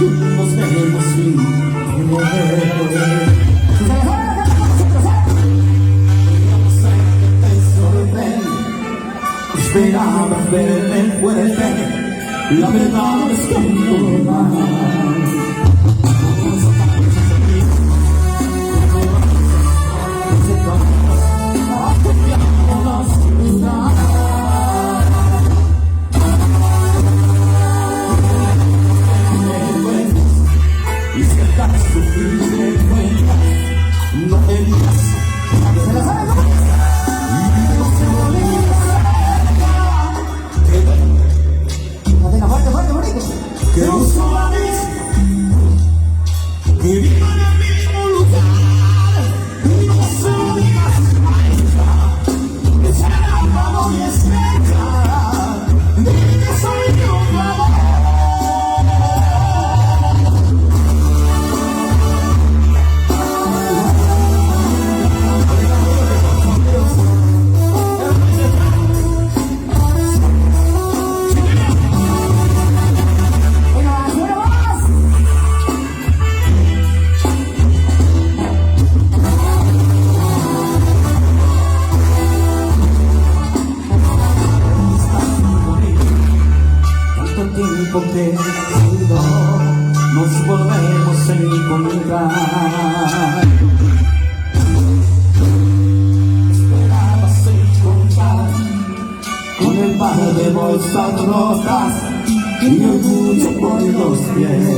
nos vemos sin querer. Esperabas verme fuerte, la verdad es que no más. No te digas que se la sabe, ¿no? Y no se volverá. Fuerte, bonito. Que no sabes que vivan en el mismo lugar. Y no se lo digas a que será un amor y espera. Dile que soy yo, tu amor. Tiempo que nos volvemos a encontrar. Esperabas encontrar con el par de bolsas rojas y orgullo por los pies.